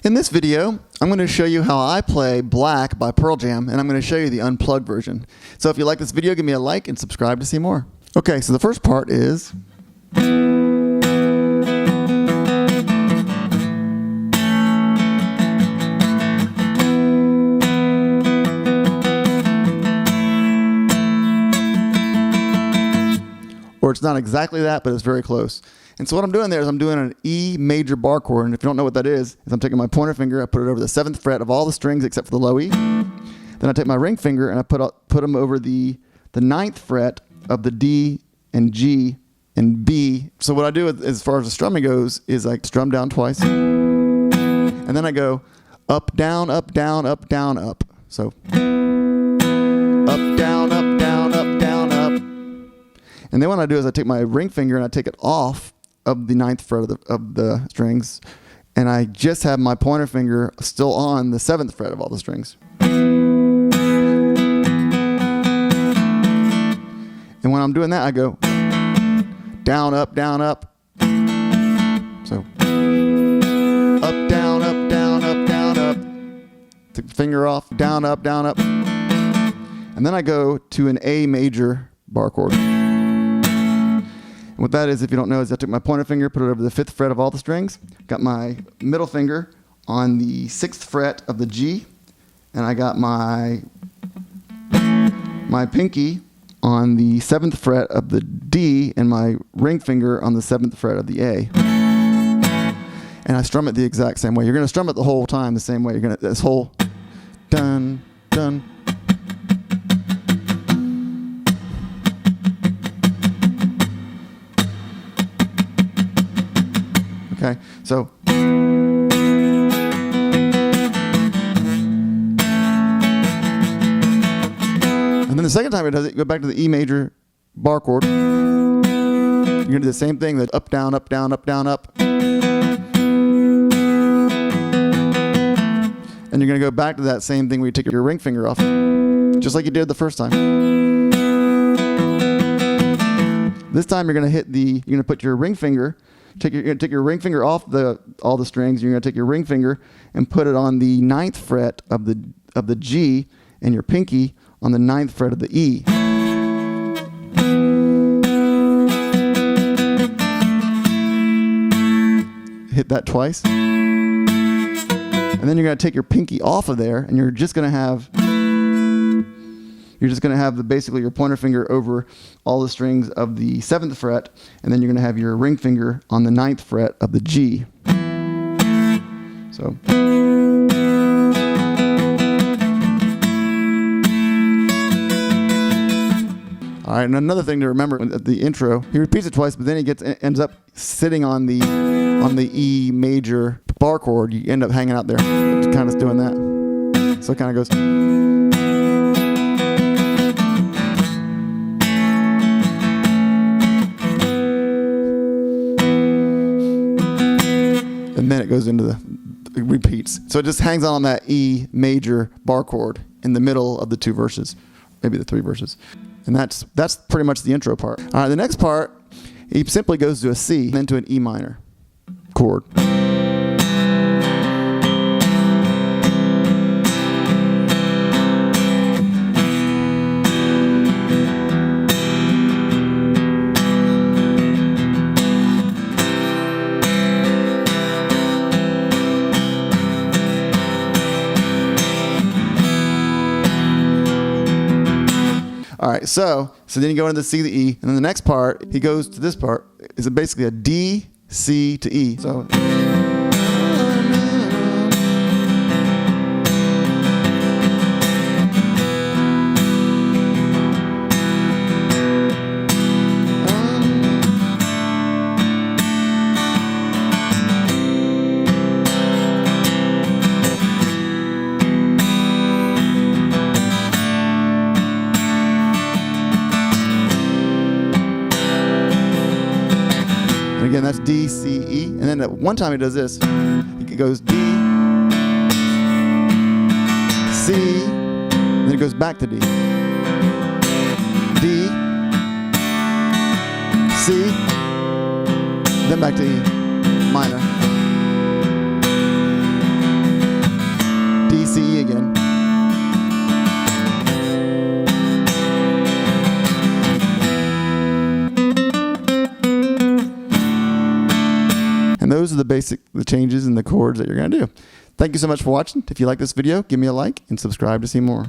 In this video, I'm going to show you how I play Black by Pearl Jam, and I'm going to show you the unplugged version. So if you like this video, give me a like and subscribe to see more. Okay, so the first part is... or it's not exactly that, but it's very close. And so what I'm doing there is I'm doing an E major bar chord, and if you don't know what that is I'm taking my pointer finger, I put it over the 7th fret of all the strings except for the low E. Then I take my ring finger and I put them over the 9th fret of the D and G and B. So what I do as far as the strumming goes is I strum down twice, and then I go up, down, up, down, up, down, up. So up, down, up, down, up, down, up. And then what I do is I take my ring finger and I take it off of the 9th fret of the strings, and I just have my pointer finger still on the 7th fret of all the strings. And when I'm doing that, I go down, up, down, up. So up, down, up, down, up, down, up. Take the finger off, down, up, down, up. And then I go to an A major bar chord. And what that is, if you don't know, is I took my pointer finger, put it over the 5th fret of all the strings, got my middle finger on the 6th fret of the G, and I got my pinky on the 7th fret of the D, and my ring finger on the 7th fret of the A. And I strum it the exact same way. You're going to strum it the whole time the same way. You're going to, this whole dun, dun. Okay, so and then the second time it does it, go back to the E major bar chord. You're gonna do the same thing, the up, down, up, down, up, down, up. And you're gonna go back to that same thing where you take your ring finger off, just like you did the first time. This time you're gonna put your ring finger. You're going to take your ring finger off all the strings. You're going to take your ring finger and put it on the 9th fret of the G, and your pinky on the 9th fret of the E. Hit that twice. And then you're going to take your pinky off of there, and you're just going to have basically your pointer finger over all the strings of the 7th fret, and then you're going to have your ring finger on the 9th fret of the G. So. All right, and another thing to remember at the intro, he repeats it twice, but then he ends up sitting on the E major bar chord. You end up hanging out there, kind of doing that. So it kind of goes. And then it goes into it repeats. So it just hangs on that E major bar chord in the middle of the 2 verses, maybe the 3 verses. And that's pretty much the intro part. All right, the next part, he simply goes to a C, then to an E minor chord. All right, so then you go into the C, the E, and then the next part, he goes to this part. Is basically a D, C to E. So. Again, that's D, C, E. And then at one time he does this. He goes D, C, then it goes back to D. D, C, then back to E minor. those are the changes in the chords that you're going to do. Thank you so much for watching. If you like this video, give me a like and subscribe to see more.